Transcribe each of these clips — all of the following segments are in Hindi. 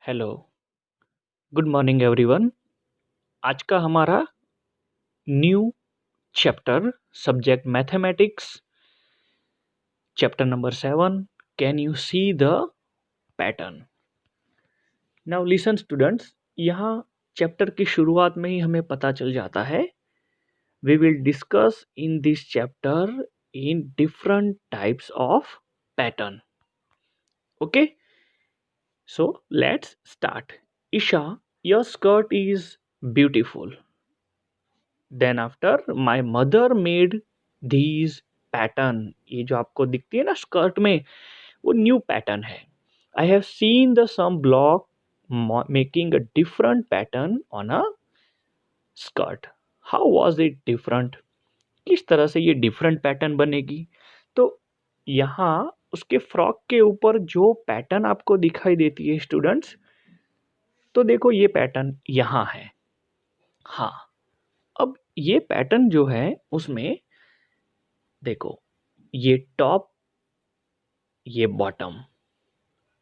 Hello, good morning everyone. आज का हमारा new chapter subject mathematics, chapter number 7। Can you see the pattern? Now listen students, यहाँ चैप्टर की शुरुआत में ही हमें पता चल जाता है we will discuss in this chapter in different types of pattern. Okay, so let's start. Isha, your skirt is beautiful. Then after my mother made these pattern. ये जो आपको दिखती है ना स्कर्ट में, वो न्यू पैटर्न है। I have seen the some block making a different pattern on a skirt. How was it different? किस तरह से ये डिफरेंट पैटर्न बनेगी? तो यहाँ उसके फ्रॉक के ऊपर जो पैटर्न आपको दिखाई देती है स्टूडेंट्स, तो देखो ये पैटर्न यहाँ है। हाँ, अब ये पैटर्न जो है उसमें देखो, ये टॉप, ये बॉटम,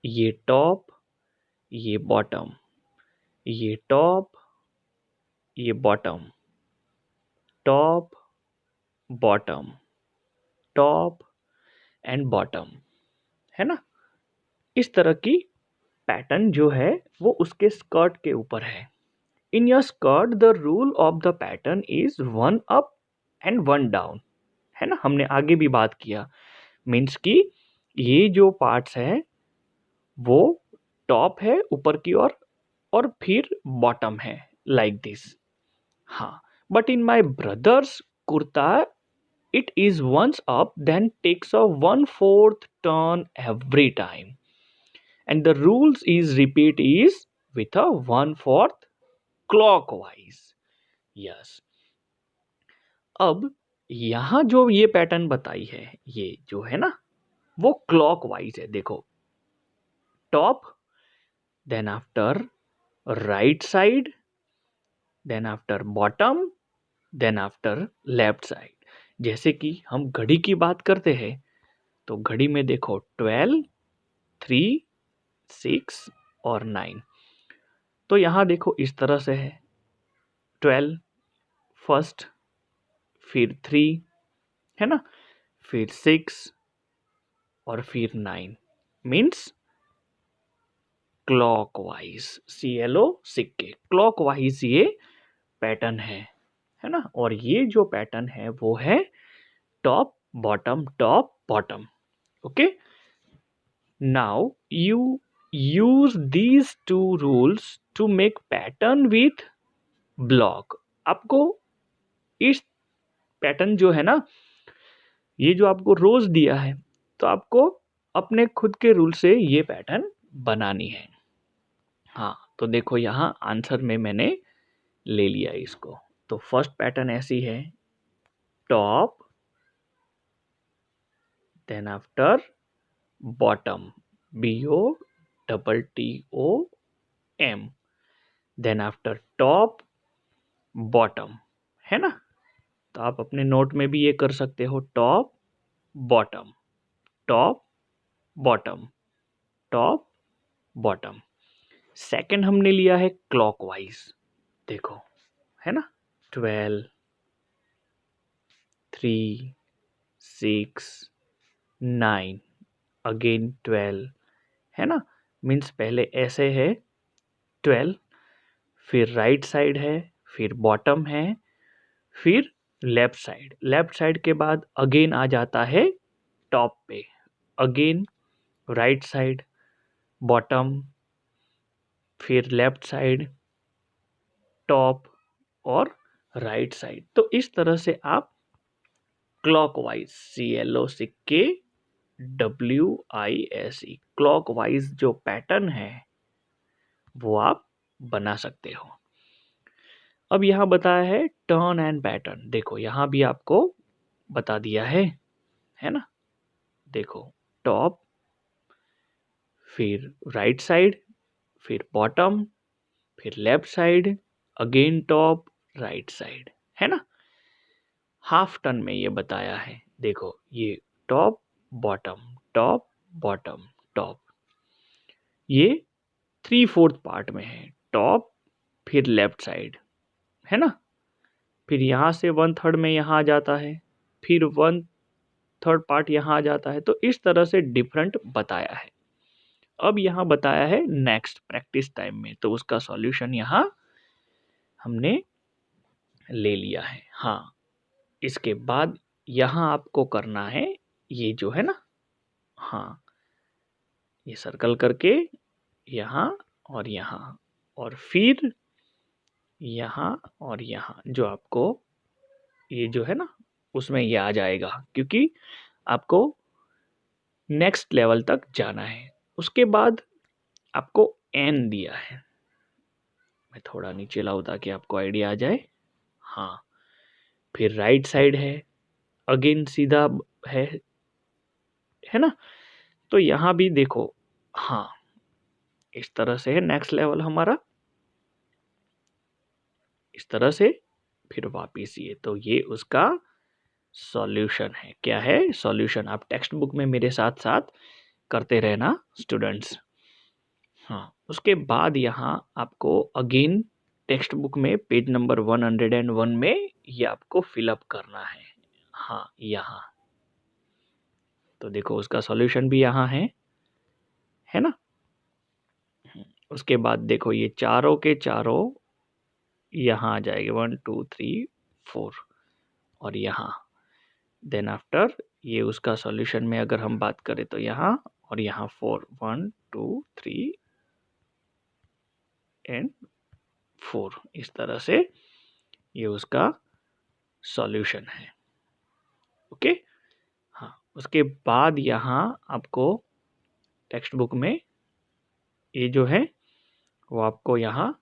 ये टॉप, ये बॉटम, ये टॉप, ये bottom, top, bottom, top and bottom, है ना? इस तरह की पैटर्न जो है वो उसके स्कर्ट के ऊपर है। In your skirt the rule of the pattern is one up and one down, है ना? हमने आगे भी बात किया, मीन्स कि ये जो पार्ट्स है वो टॉप है ऊपर की ओर और फिर बॉटम है, लाइक दिस। हाँ, but in my brothers kurta it is once up then takes a 1/4 turn every time and the rules is repeat is with a 1/4 clockwise. Yes, अब यहां जो ये पैटर्न बताई है, ये जो है ना वो क्लॉकवाइज है। देखो, top, then after right side, then after bottom, then after left side. जैसे कि हम घड़ी की बात करते हैं तो घड़ी में देखो 12, 3, 6 और 9। तो यहाँ देखो इस तरह से है, 12 फर्स्ट, फिर 3, है ना, फिर 6 और फिर 9, मीन्स क्लॉकवाइज। CLO सिक्के, क्लॉकवाइज ये पैटर्न है ना? और ये जो पैटर्न है वो है top bottom. Okay, now you use these two rules to make pattern with block। आपको इस पैटर्न जो है ना, ये जो आपको रोज दिया है, तो आपको अपने खुद के रूल से ये पैटर्न बनानी है। हाँ, तो देखो यहाँ आंसर में मैंने ले लिया इसको। तो फर्स्ट पैटर्न ऐसी है, top, then after bottom, BOTTOM, then after top, bottom, है ना? तो आप अपने नोट में भी ये कर सकते हो, top bottom, top bottom, top bottom. Second हमने लिया है क्लॉकवाइज। देखो, है ना, 12, 3, 6, 9, अगेन 12, है ना? मीन्स पहले ऐसे है 12, फिर राइट साइड है, फिर बॉटम है, फिर लेफ्ट साइड के बाद अगेन आ जाता है टॉप पे, अगेन राइट साइड, बॉटम, फिर लेफ्ट साइड, टॉप और राइट साइड। तो इस तरह से आप क्लॉकवाइज, CLO सिक्के WISE, क्लॉकवाइज जो पैटर्न है वो आप बना सकते हो। अब यहाँ बताया है टर्न एंड पैटर्न। देखो यहाँ भी आपको बता दिया है ना? देखो, टॉप, फिर राइट साइड, फिर बॉटम, फिर left side, again top, right side, है ना? हाफ टर्न में ये बताया है। देखो, ये top bottom, top bottom, top, ये 3/4 पार्ट में है, टॉप फिर लेफ्ट साइड, है ना। फिर यहाँ से 1/3 में यहाँ आ जाता है, फिर 1/3 पार्ट यहाँ आ जाता है। तो इस तरह से डिफरेंट बताया है। अब यहाँ बताया है नेक्स्ट प्रैक्टिस टाइम में, तो उसका सॉल्यूशन यहाँ हमने ले लिया है। हाँ, इसके बाद यहाँ आपको करना है ये जो है ना, हाँ, ये सर्कल करके यहाँ और यहाँ, और फिर यहाँ और यहाँ, जो आपको ये जो है ना उसमें ये आ जाएगा, क्योंकि आपको नेक्स्ट लेवल तक जाना है। उसके बाद आपको एन दिया है, मैं थोड़ा नीचे लाऊं ताकि आपको आइडिया आ जाए। हाँ, फिर राइट साइड है, अगेन सीधा है ना। तो यहाँ भी देखो, हाँ, इस तरह से है नेक्स्ट लेवल हमारा, इस तरह से, फिर वापिस ये, तो ये उसका सॉल्यूशन है। क्या है सॉल्यूशन? आप टेक्स्ट बुक में मेरे साथ साथ करते रहना स्टूडेंट्स। हाँ, उसके बाद यहाँ आपको अगेन टेक्स्ट बुक में पेज नंबर 101 में ये आपको फिलअप करना है। हाँ, यहाँ तो देखो उसका सॉल्यूशन भी यहाँ है ना। उसके बाद देखो ये चारों के चारों यहाँ आ जाएंगे, 1 2 3 4, और यहाँ देन आफ्टर ये उसका सॉल्यूशन में अगर हम बात करें तो यहाँ और यहाँ 4, 1 2 3 एंड 4, इस तरह से ये उसका सॉल्यूशन है। ओके, हाँ, उसके बाद यहाँ आपको टेक्स्ट बुक में ये जो है वो आपको यहाँ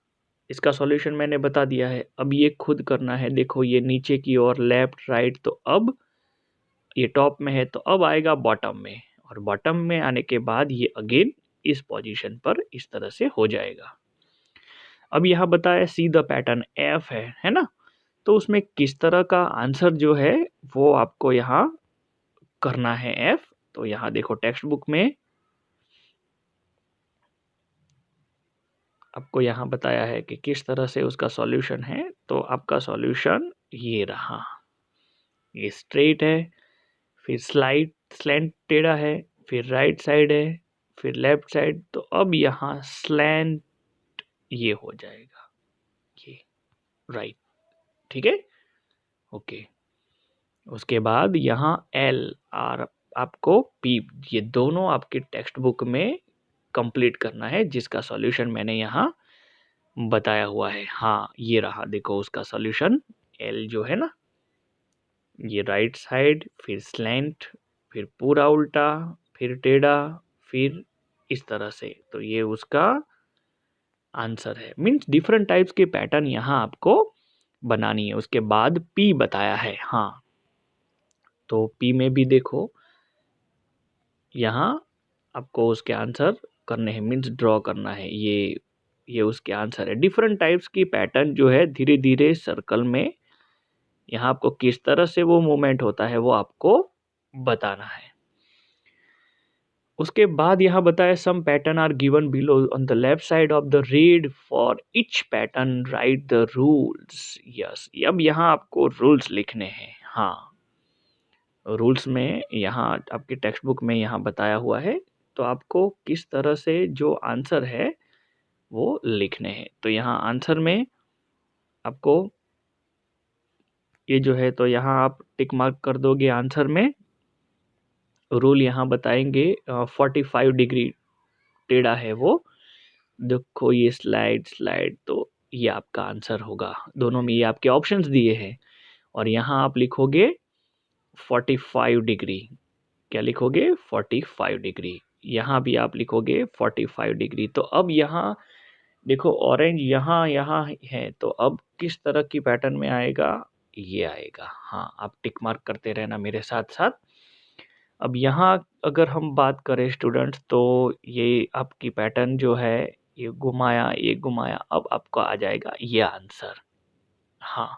इसका सॉल्यूशन मैंने बता दिया है। अब ये खुद करना है। देखो ये नीचे की ओर लेफ्ट राइट, तो अब ये टॉप में है तो अब आएगा बॉटम में, और बॉटम में आने के बाद ये अगेन इस पोजीशन पर इस तरह से हो जाएगा। अब यहाँ बताया सी द पैटर्न एफ है ना। तो उसमें किस तरह का आंसर जो है वो आपको यहाँ करना है एफ। तो यहाँ देखो टेक्स्ट बुक में आपको यहाँ बताया है कि किस तरह से उसका सॉल्यूशन है। तो आपका सॉल्यूशन ये रहा, ये स्ट्रेट है, फिर स्लैंट टेढ़ा है, फिर राइट साइड है, फिर लेफ्ट साइड। तो अब यहाँ स्लैंट ये हो जाएगा, ये राइट, ठीक है, ओके। उसके बाद यहाँ एल और आपको पी, ये दोनों आपके टेक्स्ट बुक में कंप्लीट करना है, जिसका सॉल्यूशन मैंने यहाँ बताया हुआ है। हाँ, ये रहा, देखो उसका सॉल्यूशन एल जो है ना, ये राइट साइड, फिर स्लैंट, फिर पूरा उल्टा, फिर टेढ़ा, फिर इस तरह से। तो ये उसका आंसर है। मीन्स डिफरेंट टाइप्स के पैटर्न यहाँ आपको बनानी है। उसके बाद पी बताया है। हाँ, तो पी में भी देखो यहाँ आपको उसके आंसर करने हैं, मीन्स ड्रॉ करना है। ये उसके आंसर है। डिफरेंट टाइप्स की पैटर्न जो है धीरे धीरे सर्कल में यहाँ आपको किस तरह से वो मूवमेंट होता है वो आपको बताना है। उसके बाद यहाँ बताया some pattern are given below on the left side of the read for each pattern write the rules. Yes, अब यहाँ आपको रूल्स लिखने हैं। हाँ, रूल्स में यहाँ आपके टेक्स्ट बुक में यहाँ बताया हुआ है, तो आपको किस तरह से जो आंसर है वो लिखने हैं। तो यहाँ आंसर में आपको ये जो है, तो यहाँ आप टिक मार्क कर दोगे आंसर में। रूल यहाँ बताएंगे 45 डिग्री टेढ़ा है वो, देखो ये स्लाइड, तो ये आपका आंसर होगा। दोनों में ये आपके ऑप्शंस दिए हैं, और यहाँ आप लिखोगे 45 डिग्री। क्या लिखोगे? 45 डिग्री। यहाँ भी आप लिखोगे 45 डिग्री। तो अब यहाँ देखो ऑरेंज यहाँ यहाँ है, तो अब किस तरह की पैटर्न में आएगा? ये आएगा। हाँ, आप टिक मार्क करते रहना मेरे साथ साथ। अब यहाँ अगर हम बात करें स्टूडेंट्स, तो ये आपकी पैटर्न जो है ये घुमाया, अब आपका आ जाएगा ये आंसर। हाँ,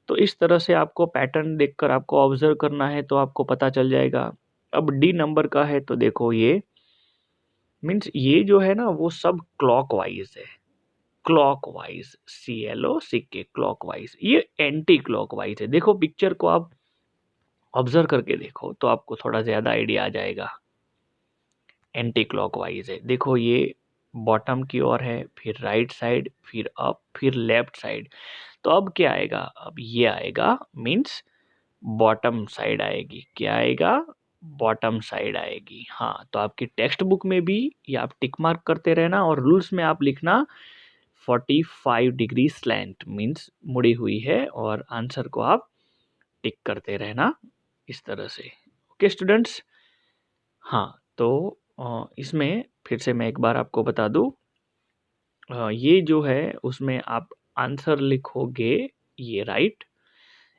तो इस तरह से आपको पैटर्न देखकर आपको ऑब्जर्व करना है, तो आपको पता चल जाएगा। अब डी नंबर का है, तो देखो ये मीन्स ये जो है ना वो सब क्लॉकवाइज है, क्लॉकवाइज, CLOCK, क्लॉकवाइज। ये एंटी क्लॉकवाइज है। देखो पिक्चर को आप ऑब्जर्व करके देखो तो आपको थोड़ा ज़्यादा आइडिया आ जाएगा। एंटी क्लॉकवाइज है। देखो ये बॉटम की ओर है, फिर राइट साइड, फिर अप, फिर लेफ्ट साइड। तो अब क्या आएगा, अब ये आएगा, मीन्स बॉटम साइड आएगी। क्या आएगा, बॉटम साइड आएगी। हाँ, तो आपकी टेक्स्ट बुक में भी ये आप टिक मार्क करते रहना, और रूल्स में आप लिखना 45 डिग्री स्लैंट, मीन्स मुड़ी हुई है, और आंसर को आप टिक करते रहना इस तरह से। Okay students. हाँ, तो इसमें फिर से मैं एक बार आपको बता दूं, ये जो है उसमें आप आंसर लिखोगे ये राइट,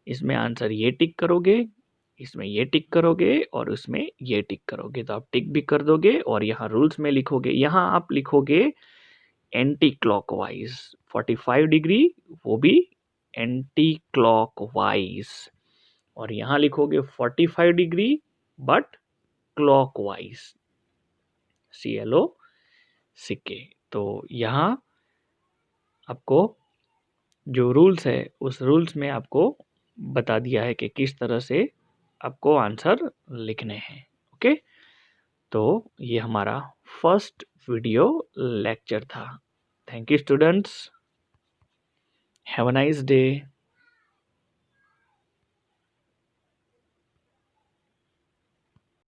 इसमें आंसर ये टिक करोगे, इसमें ये टिक करोगे, और उसमें ये टिक करोगे। तो आप टिक भी कर दोगे, और यहाँ रूल्स में लिखोगे, यहाँ आप लिखोगे एंटी क्लॉकवाइज 45 डिग्री, वो भी एंटी क्लॉकवाइज, और यहाँ लिखोगे 45 डिग्री बट क्लॉकवाइज, CLOCK। तो यहाँ आपको जो रूल्स है उस रूल्स में आपको बता दिया है कि किस तरह से आपको आंसर लिखने हैं। ओके, तो ये हमारा फर्स्ट वीडियो लेक्चर था। Thank you students, have a nice day.